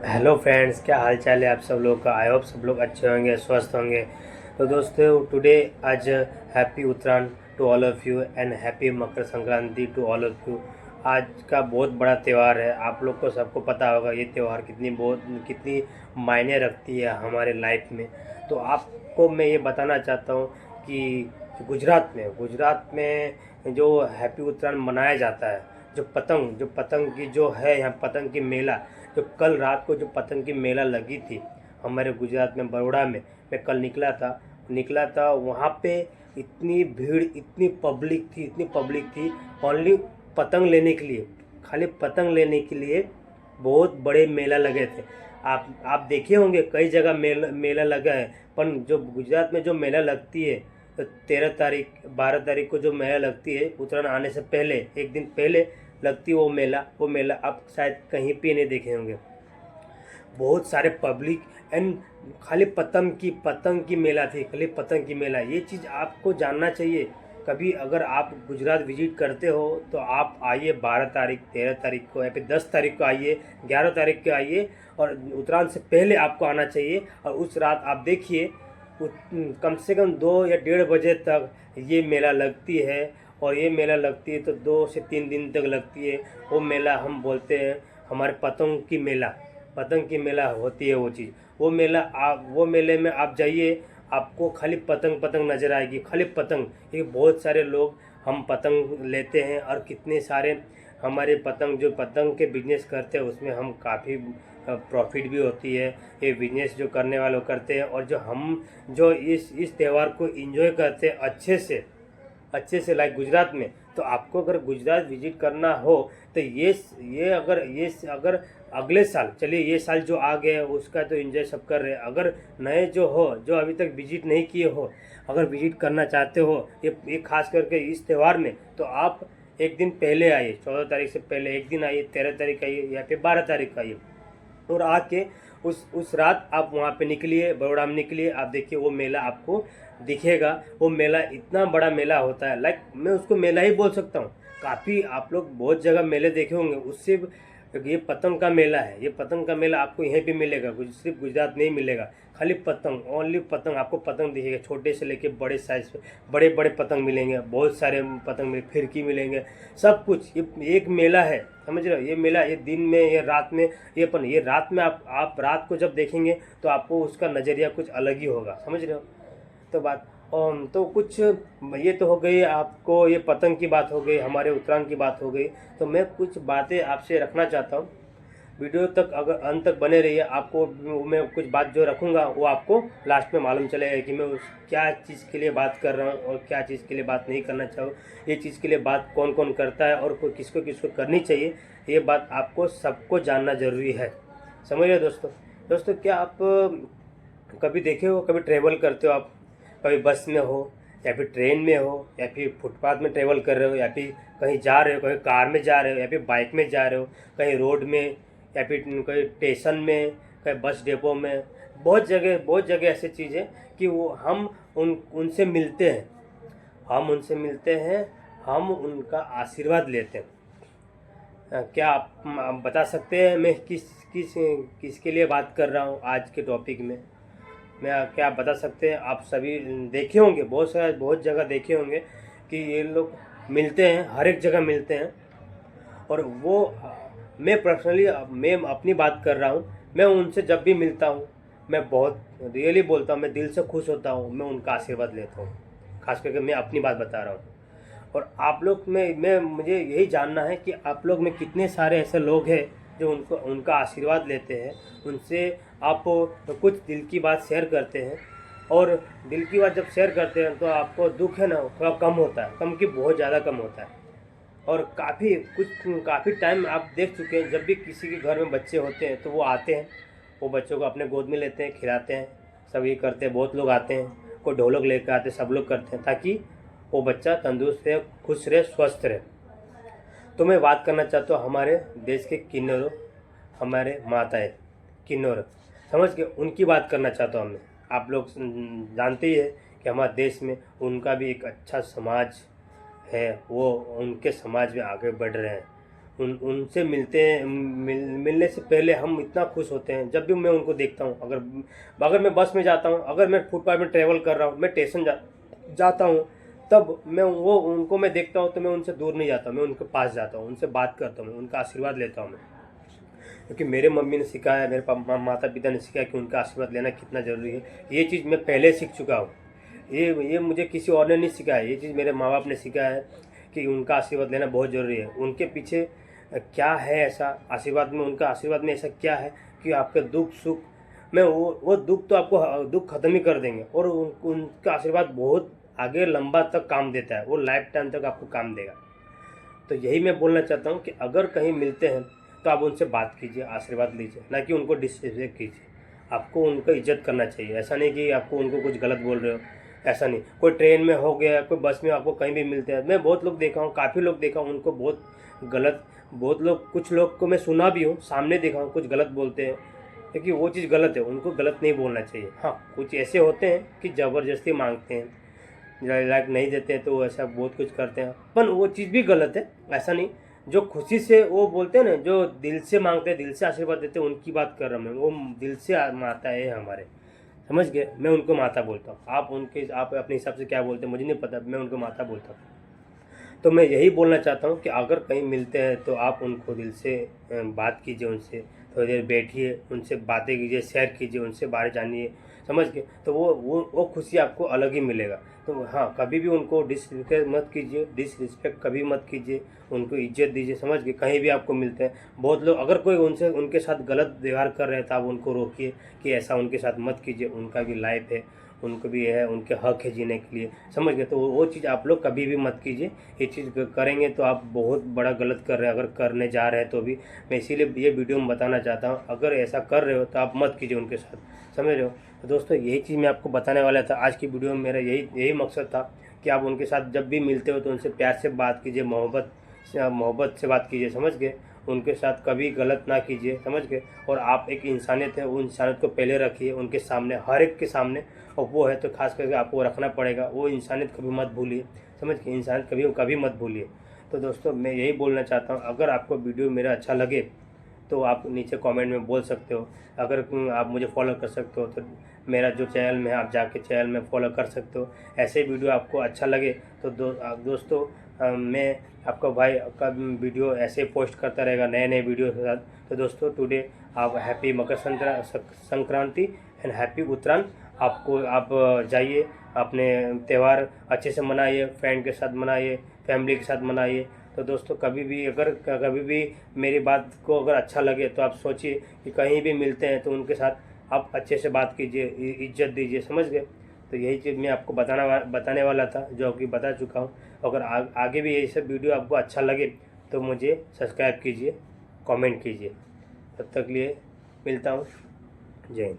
Hello friends, क्या हाल चाल है आप सब लोग का। आई होप सब लोग अच्छे होंगे, स्वस्थ होंगे। तो दोस्तों, टुडे आज happy Uttarayan to all of you and happy Makar Sankranti to all of you. आज का बहुत बड़ा त्यौहार है। आप लोग को सबको पता होगा ये त्यौहार कितनी मायने रखती है हमारे लाइफ में। तो आपको मैं ये बताना चाहता हूँ कि गुजरात में जो हैप्पी उत्तरायण मनाया जाता है, जो पतंग की जो है यहाँ पतंग की मेला, जो कल रात को जो पतंग की मेला लगी थी हमारे गुजरात में बड़ौदा में। मैं कल निकला था वहाँ पे। इतनी पब्लिक थी ओनली पतंग लेने के लिए, खाली पतंग लेने के लिए। बहुत बड़े मेला लगे थे। आप देखे होंगे कई जगह मेला लगा है, पर जो गुजरात में जो मेला लगती है, तो 13 तारीख 12 तारीख को जो मेला लगती है उत्तरायण आने से पहले एक दिन पहले लगती है वो मेला आप शायद कहीं पे नहीं देखे होंगे। बहुत सारे पब्लिक एंड खाली पतंग की मेला थी, खाली पतंग की मेला। ये चीज़ आपको जानना चाहिए। कभी अगर आप गुजरात विजिट करते हो तो आप आइए 12 तारीख 13 तारीख को या फिर 10 तारीख को आइए, 11 तारीख को आइए। और उत्तरायण से पहले आपको आना चाहिए और उस रात आप देखिए कम से कम 2 या 1:30 बजे तक ये मेला लगती है। और ये मेला लगती है तो 2 से 3 दिन तक लगती है। वो मेला हम बोलते हैं हमारे पतंग की मेला होती है वो चीज़। वो मेले में आप जाइए, आपको खाली पतंग नज़र आएगी, खाली पतंग। ये बहुत सारे लोग हम पतंग लेते हैं और कितने सारे हमारे जो पतंग के बिजनेस करते हैं उसमें हम काफ़ी प्रॉफिट भी होती है। ये बिजनेस जो करने वाले करते हैं और जो इस त्यौहार को एंजॉय करते हैं अच्छे से लाइक गुजरात में। तो आपको अगर गुजरात विजिट करना हो तो ये अगर अगले साल, चलिए ये साल जो आ गया है उसका तो एंजॉय सब कर रहे हैं। अगर नए जो अभी तक विजिट नहीं किए हो, अगर विजिट करना चाहते हो ये खास करके इस त्यौहार में, तो आप एक दिन पहले आइए। 14 तारीख से पहले एक दिन आइए, 13 तारीख आइए या फिर 12 तारीख आइए। और आके उस रात आप वहाँ पे निकलिए, बड़ौदा में निकलिए। आप देखिए वो मेला आपको दिखेगा। वो मेला इतना बड़ा मेला होता है, लाइक मैं उसको मेला ही बोल सकता हूँ। काफ़ी आप लोग बहुत जगह मेले देखे होंगे, उससे ये पतंग का मेला है। ये पतंग का मेला आपको यहीं पे मिलेगा, सिर्फ गुजरात नहीं मिलेगा। खाली पतंग, ओनली पतंग, आपको पतंग दिखेगा। छोटे से लेके बड़े साइज पे बड़े बड़े पतंग मिलेंगे, बहुत सारे पतंग मिले, फिरकी मिलेंगे, सब कुछ। ये एक मेला है, समझ रहे हो। ये मेला ये दिन में, ये रात में, ये रात में आप रात को जब देखेंगे तो आपको उसका नज़रिया कुछ अलग ही होगा, समझ रहे हो। तो बात तो कुछ ये तो हो गई, आपको ये पतंग की बात हो गई, हमारे उत्तरायण की बात हो गई। तो मैं कुछ बातें आपसे रखना चाहता हूँ। वीडियो तक अगर अंत तक बने रहिए। आपको मैं कुछ बात जो रखूँगा वो आपको लास्ट में मालूम चलेगा कि मैं क्या चीज़ के लिए बात कर रहा हूँ और क्या चीज़ के लिए बात नहीं करना चाहूँ। ये चीज़ के लिए बात कौन कौन करता है और किसको किसको करनी चाहिए, ये बात आपको सबको जानना ज़रूरी है। समझ रहे दोस्तों, क्या आप कभी देखे हो, कभी ट्रैवल करते हो आप, कभी बस में हो या फिर ट्रेन में हो या फिर फुटपाथ में ट्रैवल कर रहे हो या फिर कहीं जा रहे हो, कहीं कार में जा रहे हो या फिर बाइक में जा रहे हो, कहीं रोड में या फिर कहीं स्टेशन में, कहीं बस डिपो में। बहुत जगह ऐसी चीज़ है कि वो हम उनसे मिलते हैं, हम उनका आशीर्वाद लेते हैं। क्या आप बता सकते हैं मैं किसके लिए बात कर रहा हूँ आज के टॉपिक में। क्या आप बता सकते हैं। आप सभी देखे होंगे, बहुत जगह देखे होंगे कि ये लोग मिलते हैं, हर एक जगह मिलते हैं। और वो मैं पर्सनली मैं अपनी बात कर रहा हूँ। मैं उनसे जब भी मिलता हूँ मैं बहुत रियली बोलता हूँ, मैं दिल से खुश होता हूँ, मैं उनका आशीर्वाद लेता हूँ। खास करके मैं अपनी बात बता रहा हूँ। और आप लोग में मैं मुझे यही जानना है कि आप लोग में कितने सारे ऐसे लोग हैं जो उनका आशीर्वाद लेते हैं, उनसे आप कुछ दिल की बात शेयर करते हैं। और दिल की बात जब शेयर करते हैं तो आपको दुख है ना थोड़ा कम होता है, कम की बहुत ज़्यादा कम होता है। और काफ़ी टाइम आप देख चुके हैं, जब भी किसी के घर में बच्चे होते हैं तो वो आते हैं, वो बच्चों को अपने गोद में लेते हैं, खिलाते हैं, सब ये करते हैं। बहुत लोग आते हैं, कोई ढोलक लेकर आते हैं, सब लोग करते हैं ताकि वो बच्चा तंदुरुस्त रहे, खुश रहे, स्वस्थ रहे। तो मैं बात करना चाहता हूँ हमारे देश के किन्नरों, हमारे माताएं किन्नर, समझ के उनकी बात करना चाहता हूँ मैं। आप लोग जानते ही है कि हमारे देश में उनका भी एक अच्छा समाज है, वो उनके समाज में आगे बढ़ रहे हैं। उनसे मिलने से पहले हम इतना खुश होते हैं जब भी मैं उनको देखता हूँ। अगर मैं बस में जाता हूँ, अगर मैं फुटपाथ में ट्रैवल कर रहा हूँ, मैं स्टेशन जाता हूँ, तब उनको मैं देखता हूँ तो मैं उनसे दूर नहीं जाता, मैं उनके पास जाता हूँ, उनसे बात करता हूँ, उनका आशीर्वाद लेता हूँ मैं। क्योंकि मेरे मम्मी ने सिखाया, मेरे माता पिता ने सिखाया कि उनका आशीर्वाद लेना कितना ज़रूरी है। ये चीज़ मैं पहले सीख चुका हूँ। ये मुझे किसी और ने नहीं सिखाया, ये चीज़ मेरे माँ बाप ने सिखाया है कि उनका आशीर्वाद लेना बहुत ज़रूरी है। उनके पीछे क्या है ऐसा आशीर्वाद में, उनका आशीर्वाद में ऐसा क्या है कि आपके दुख सुख में वो दुख तो आपको दुख ख़त्म ही कर देंगे, और उनका आशीर्वाद बहुत आगे लंबा तक काम देता है, वो लाइफ टाइम तक आपको काम देगा। तो यही मैं बोलना चाहता हूँ कि अगर कहीं मिलते हैं तो आप उनसे बात कीजिए, आशीर्वाद लीजिए, ना कि उनको डिसरिस्पेक्ट कीजिए। आपको उनका इज्जत करना चाहिए, ऐसा नहीं कि आपको उनको कुछ गलत बोल रहे हो, ऐसा नहीं। कोई ट्रेन में हो गया, कोई बस में आपको कहीं भी मिलते हैं, मैं बहुत लोग देखा हूँ, काफ़ी लोग देखा हूँ उनको बहुत लोग, कुछ लोग को मैं सुना भी हूँ, सामने देखा हूँ कुछ गलत बोलते हैं, क्योंकि वो चीज़ गलत है, उनको गलत नहीं बोलना चाहिए। हाँ, कुछ ऐसे होते हैं कि ज़बरदस्ती मांगते हैं, लाइक नहीं देते हैं तो ऐसा बहुत कुछ करते हैं, पर वो चीज़ भी गलत है। ऐसा नहीं, जो खुशी से वो बोलते हैं ना, जो दिल से मांगते हैं, दिल से आशीर्वाद देते हैं, उनकी बात कर रहा हूँ मैं। वो दिल से माता है हमारे, समझ गए, मैं उनको माता बोलता हूँ। आप अपने हिसाब से क्या बोलते हैं मुझे नहीं पता, मैं उनको माता बोलता हूँ। तो मैं यही बोलना चाहता हूँ कि अगर कहीं मिलते हैं तो आप उनको दिल से बात कीजिए, उनसे थोड़ी देर बैठिए, उनसे बातें कीजिए, शेयर कीजिए, उनसे बारे जानिए, समझ के, तो वो खुशी आपको अलग ही मिलेगा। तो हाँ, कभी भी उनको डिसरिस्पेक्ट मत कीजिए, डिसरिस्पेक्ट कभी मत कीजिए, उनको इज्जत दीजिए, समझ के। कहीं भी आपको मिलते हैं बहुत लोग, अगर कोई उनके साथ गलत व्यवहार कर रहे हैं तो आप उनको रोकिए कि ऐसा उनके साथ मत कीजिए, उनका भी लाइफ है, उनको भी है, उनके हक है जीने के लिए, समझ गए। तो वो चीज़ आप लोग कभी भी मत कीजिए। ये चीज़ करेंगे तो आप बहुत बड़ा गलत कर रहे हैं, अगर करने जा रहे हैं तो भी। मैं इसीलिए ये वीडियो में बताना चाहता हूँ, अगर ऐसा कर रहे हो तो आप मत कीजिए उनके साथ, समझ रहे हो। तो दोस्तों, यही चीज़ मैं आपको बताने वाला था आज की वीडियो में। मेरा यही मकसद था कि आप उनके साथ जब भी मिलते हो तो उनसे प्यार से बात कीजिए, मोहब्बत से बात कीजिए, समझ गए। उनके साथ कभी गलत ना कीजिए, समझ गए। और आप एक इंसानियत है, वो इंसानियत को पहले रखिए उनके सामने, हर एक के सामने। और वो है तो खास करके आपको रखना पड़ेगा, वो इंसानियत कभी मत भूलिए, समझ के, इंसानियत कभी मत भूलिए। तो दोस्तों, मैं यही बोलना चाहता हूँ, अगर आपको वीडियो मेरा अच्छा लगे तो आप नीचे कमेंट में बोल सकते हो। अगर आप मुझे फॉलो कर सकते हो तो मेरा जो चैनल में आप जाके चैनल में फॉलो कर सकते हो। ऐसे वीडियो आपको अच्छा लगे तो दोस्तों, मैं आपका भाई आपका वीडियो ऐसे पोस्ट करता रहेगा नए वीडियो के साथ। तो दोस्तों, टुडे आप happy Makar Sankranti and happy Uttarayan. आप जाइए, अपने त्यौहार अच्छे से मनाइए, फ्रेंड के साथ मनाइए, फैमिली के साथ मनाइए। तो दोस्तों, कभी भी मेरी बात को अगर अच्छा लगे तो आप सोचिए कि कहीं भी मिलते हैं तो उनके साथ आप अच्छे से बात कीजिए, इज्जत दीजिए, समझ गए। तो यही चीज़ मैं आपको बताने वाला था, जो कि बता चुका हूँ। अगर आगे भी ये सब वीडियो आपको अच्छा लगे तो मुझे सब्सक्राइब कीजिए, कमेंट कीजिए। तब तक लिए मिलता हूँ। जय हिंद।